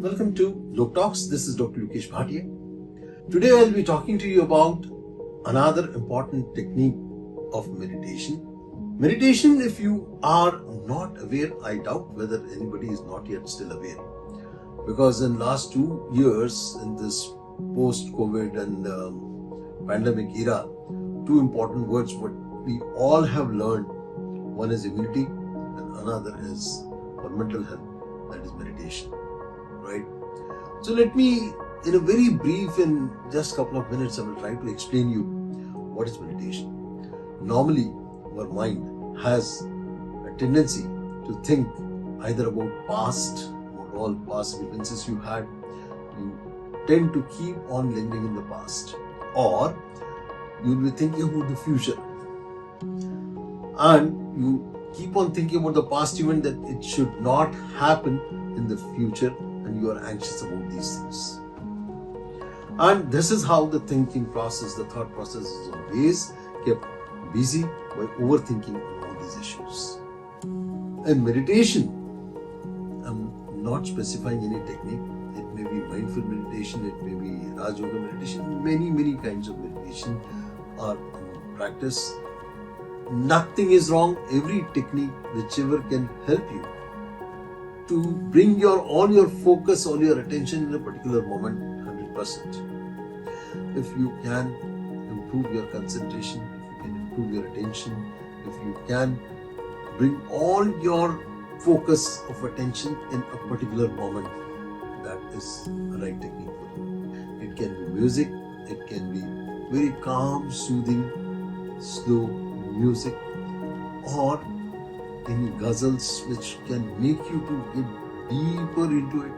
Welcome to Lok Talks. This is Dr. Lokesh, Bhatia. Today I'll be talking to you about another important technique of meditation. Meditation, if you are not aware, I doubt whether anybody is not yet still aware. Because in last 2 years, in this post-COVID and pandemic era, two important words what we all have learned. One is immunity and another is for mental health, that is meditation. Right? So let me, in a very brief, in just a couple of minutes, I will try to explain you what is meditation. Normally, our mind has a tendency to think either about past, about all past experiences you had. You tend to keep on lingering in the past, or you will be thinking about the future, and you keep on thinking about the past event that it should not happen in the future, and you are anxious about these things. And this is how the thinking process, the thought process is always kept busy by overthinking all these issues. In meditation, I'm not specifying any technique. It may be mindful meditation, it may be Raj Yoga meditation, many kinds of meditation are in practice. Nothing is wrong. Every technique, whichever can help you to bring all your focus, all your attention in a particular moment, 100%. If you can improve your concentration, if you can improve your attention, if you can bring all your focus of attention in a particular moment, that is the right technique for you. It can be music, it can be very calm, soothing, slow music, or any ghazals which can make you to get deeper into it,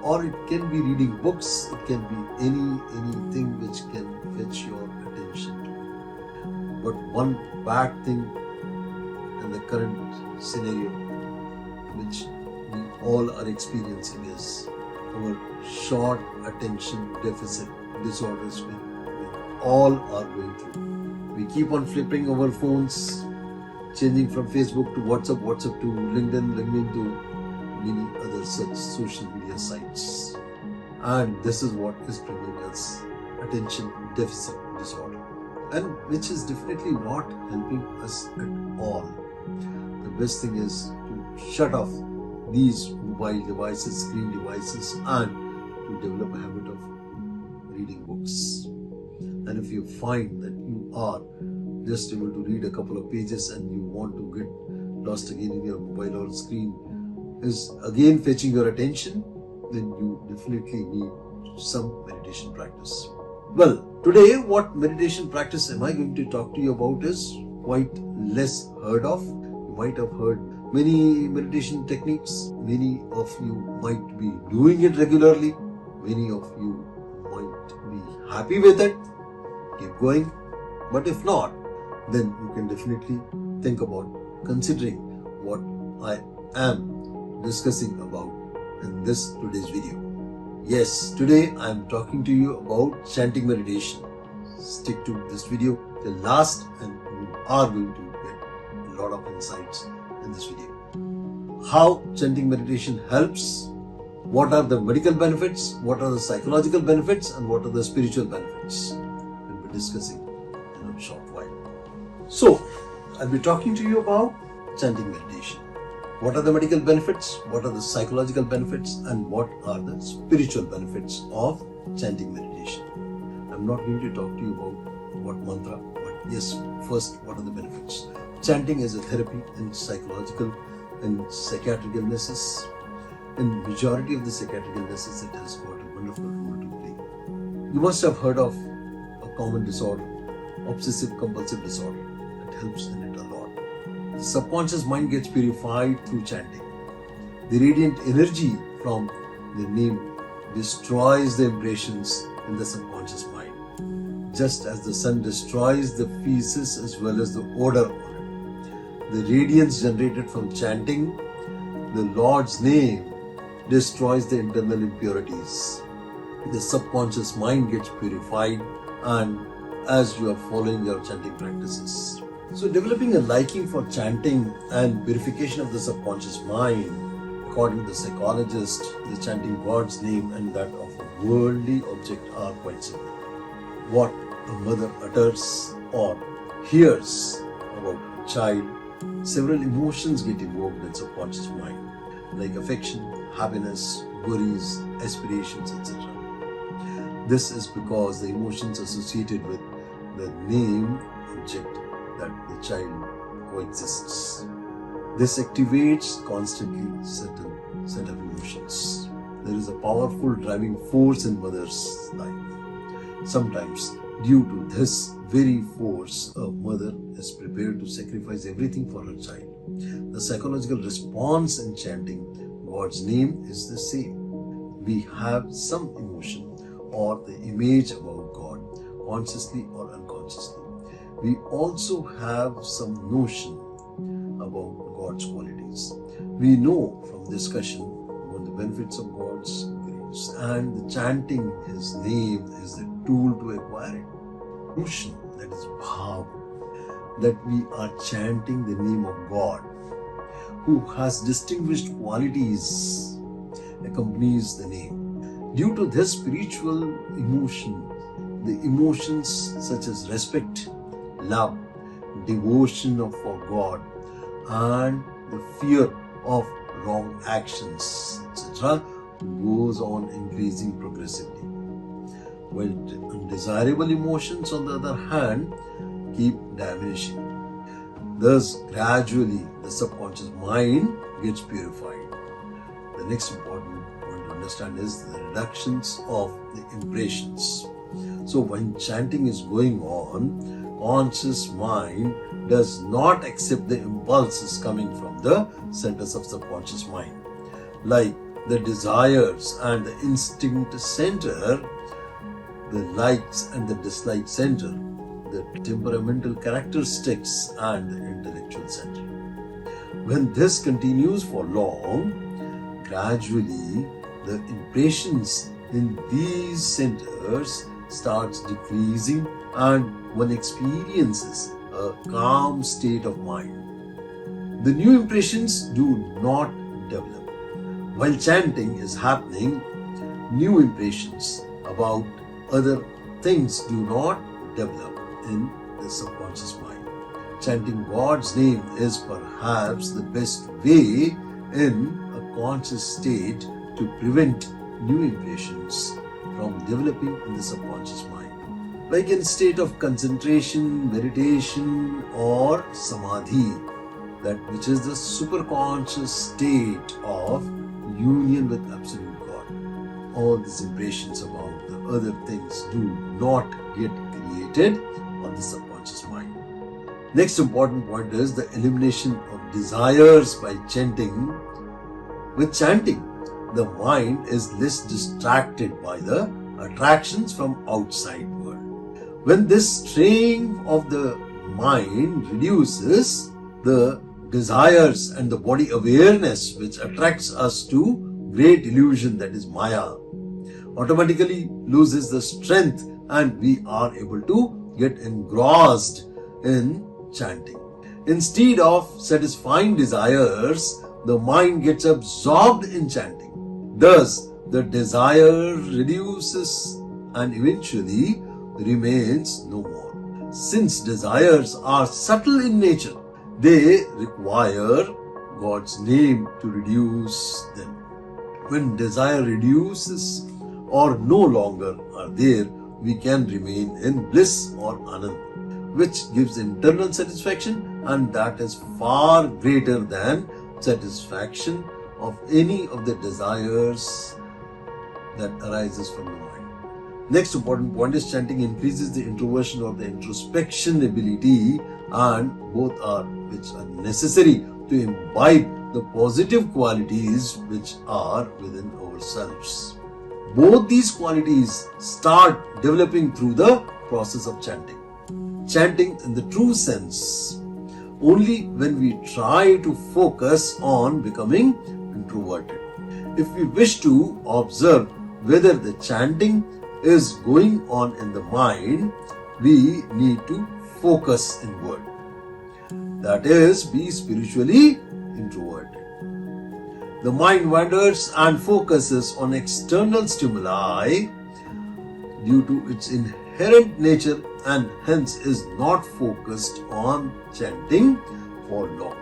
or it can be reading books, it can be anything which can fetch your attention to it. But one bad thing in the current scenario which we all are experiencing is our short attention deficit disorders we all are going through. We keep on flipping our phones, changing from Facebook to WhatsApp, WhatsApp to LinkedIn to many other such social media sites. And this is what is bringing us attention deficit disorder, and which is definitely not helping us at all. The best thing is to shut off these mobile devices, screen devices, and to develop a habit of reading books. And if you find that you are just able to read a couple of pages and you want to get lost again in your mobile or screen is again fetching your attention, then you definitely need some meditation practice. Well, today what meditation practice am I going to talk to you about is quite less heard of. You might have heard many meditation techniques. Many of you might be doing it regularly. Many of you might be happy with it. Keep going. But if not, then you can definitely think about considering what I am discussing about in this today's video. Yes, today I am talking to you about chanting meditation. Stick to this video till last and you are going to get a lot of insights in this video. How chanting meditation helps, what are the medical benefits, what are the psychological benefits, and what are the spiritual benefits. We'll be discussing in a short while. So, I'll be talking to you about chanting meditation. What are the medical benefits, what are the psychological benefits, and what are the spiritual benefits of chanting meditation. I'm not going to talk to you about what mantra, but yes, first, what are the benefits. Chanting is a therapy in psychological and psychiatric illnesses. In majority of the psychiatric illnesses, it has got a wonderful role to play. You must have heard of a common disorder, obsessive compulsive disorder. It helps in it a lot. The subconscious mind gets purified through chanting. The radiant energy from the name destroys the impressions in the subconscious mind, just as the sun destroys the feces as well as the odor on it. The radiance generated from chanting the Lord's name destroys the internal impurities. The subconscious mind gets purified, and as you are following your chanting practices. So developing a liking for chanting and purification of the subconscious mind According to the psychologist, the chanting God's name and that of a worldly object are quite similar. What a mother utters or hears about a child, several emotions get evoked in subconscious mind, like affection, happiness, worries, aspirations, etc. This is because the emotions associated with the name object that the child coexists. This activates constantly certain set of emotions. There is a powerful driving force in mother's life. Sometimes, due to this very force, a mother is prepared to sacrifice everything for her child. The psychological response in chanting God's name is the same. We have some emotion or the image about God, consciously or unconsciously. We also have some notion about God's qualities. We know from discussion about the benefits of God's grace, and the chanting His name is the tool to acquire it. Notion, that is bhav, that we are chanting the name of God, who has distinguished qualities, accompanies the name. Due to this spiritual emotion, the emotions such as respect, love, devotion for God, and the fear of wrong actions, etc., goes on increasing progressively. While undesirable emotions, on the other hand, keep diminishing. Thus, gradually, the subconscious mind gets purified. The next important point to understand is the reductions of the impressions. So, when chanting is going on, conscious mind does not accept the impulses coming from the centers of subconscious mind, like the desires and the instinct center, the likes and the dislike center, the temperamental characteristics and the intellectual center. When this continues for long, gradually the impressions in these centers starts decreasing and one experiences a calm state of mind. The new impressions do not develop. While chanting is happening, new impressions about other things do not develop in the subconscious mind. Chanting God's name is perhaps the best way in a conscious state to prevent new impressions from developing in the subconscious mind. Like in state of concentration, meditation, or samadhi, that which is the superconscious state of union with absolute God. All these impressions about the other things do not get created on the subconscious mind. Next important point is the elimination of desires by chanting. With chanting, the mind is less distracted by the attractions from outside world. When this strain of the mind reduces, the desires and the body awareness which attracts us to great illusion, that is Maya, automatically loses the strength and we are able to get engrossed in chanting. Instead of satisfying desires, the mind gets absorbed in chanting. Thus, the desire reduces and eventually remains no more. Since desires are subtle in nature, they require God's name to reduce them. When desire reduces or no longer are there, we can remain in bliss or anand, which gives internal satisfaction, and that is far greater than satisfaction of any of the desires that arises from the mind. Next important point is chanting increases the introversion or the introspection ability, and both are which are necessary to imbibe the positive qualities which are within ourselves. Both these qualities start developing through the process of chanting. Chanting in the true sense only when we try to focus on becoming introverted. If we wish to observe whether the chanting is going on in the mind, we need to focus inward. That is, be spiritually introverted. the mind wanders and focuses on external stimuli due to its inherent nature and hence is not focused on chanting for long.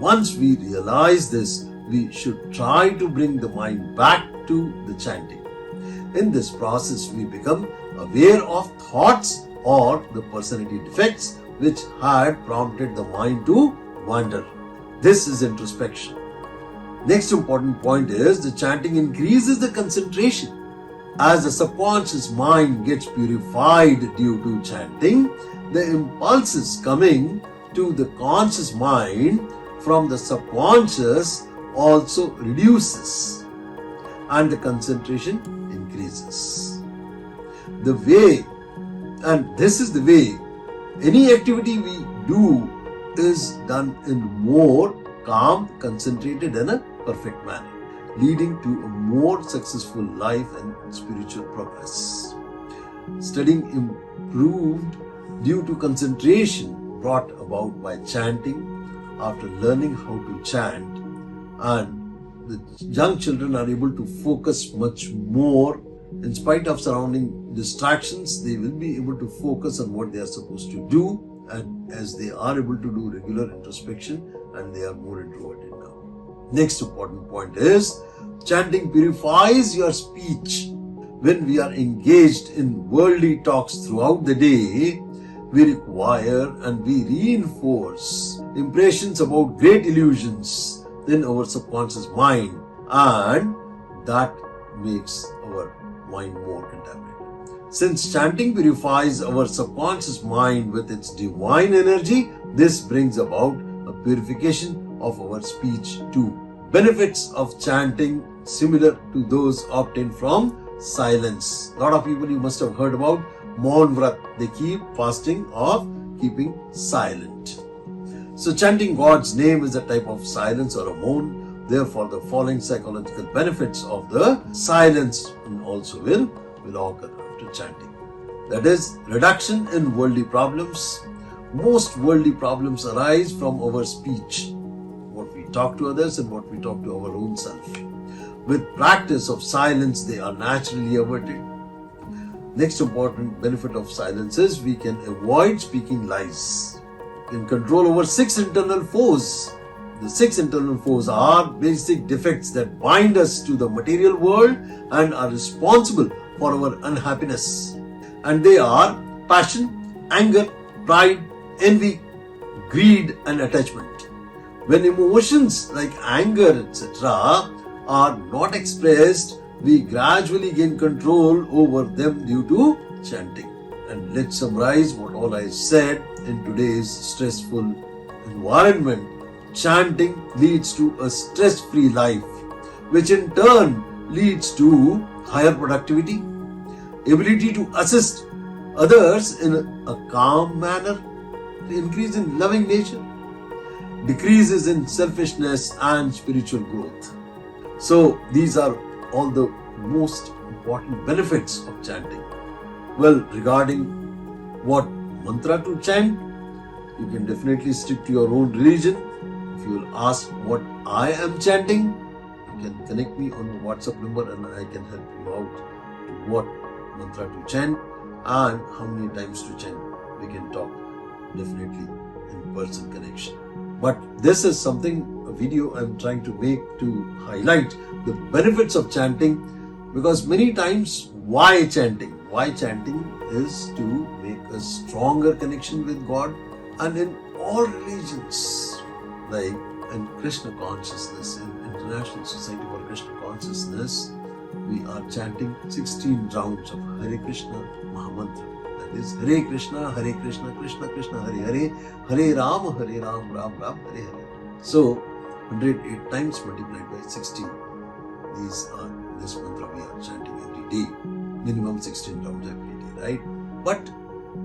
Once we realize this, we should try to bring the mind back to the chanting. In this process, we become aware of thoughts or the personality defects which had prompted the mind to wander. This is introspection. Next important point is the chanting increases the concentration. As the subconscious mind gets purified due to chanting, the impulses coming to the conscious mind from the subconscious also reduces and the concentration increases. The way, and this is the way, any activity we do is done in more calm, concentrated and a perfect manner, leading to a more successful life and spiritual progress. Studying improved due to concentration brought about by chanting. After learning how to chant, and the young children are able to focus much more in spite of surrounding distractions, they will be able to focus on what they are supposed to do, and as they are able to do regular introspection and they are more introverted now. Next important point is chanting purifies your speech. When we are engaged in worldly talks throughout the day, we require and we reinforce impressions about great illusions in our subconscious mind, and that makes our mind more contaminated. Since chanting purifies our subconscious mind with its divine energy, this brings about a purification of our speech too. Benefits of chanting similar to those obtained from silence. A lot of people you must have heard about Maun Vrat. They keep fasting of keeping silent. So chanting God's name is a type of silence or a moan. Therefore, the following psychological benefits of the silence also will occur after chanting. That is, reduction in worldly problems. Most worldly problems arise from our speech, what we talk to others and what we talk to our own self. With practice of silence, they are naturally averted. Next important benefit of silence is we can avoid speaking lies. We can control over 6 internal foes. The 6 internal foes are basic defects that bind us to the material world and are responsible for our unhappiness. And they are passion, anger, pride, envy, greed and attachment. When emotions like anger, etc. are not expressed, we gradually gain control over them due to chanting. And let's summarize what all I said in today's stressful environment. Chanting leads to a stress-free life, which in turn leads to higher productivity, ability to assist others in a calm manner, increase in loving nature, decreases in selfishness and spiritual growth. So these are all the most important benefits of chanting. Well, regarding what mantra to chant, you can definitely stick to your own religion. If you will ask what I am chanting, you can connect me on the WhatsApp number and I can help you out to what mantra to chant and how many times to chant. We can talk definitely in person connection. But this is something, a video I'm trying to make to highlight the benefits of chanting, because many times why chanting? Why chanting is to make a stronger connection with God, and in all religions, like in Krishna consciousness, in International Society for Krishna Consciousness, we are chanting 16 rounds of Hare Krishna Mahamantra. That is Hare Krishna, Krishna Krishna, Hare Hare, Hare Ram, Ram Ram, Hare Hare. So 108 times multiplied by 16. These are this mantra we are chanting every day. Minimum 16 rounds every day, right? But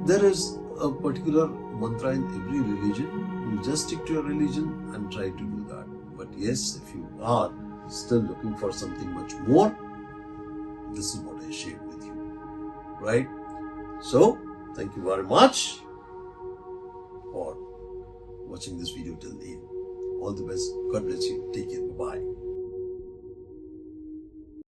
there is a particular mantra in every religion. You just stick to your religion and try to do that. But yes, if you are still looking for something much more, this is what I shared with you, right? So, thank you very much for watching this video till the end. All the best. God bless you. Take care. Bye-bye.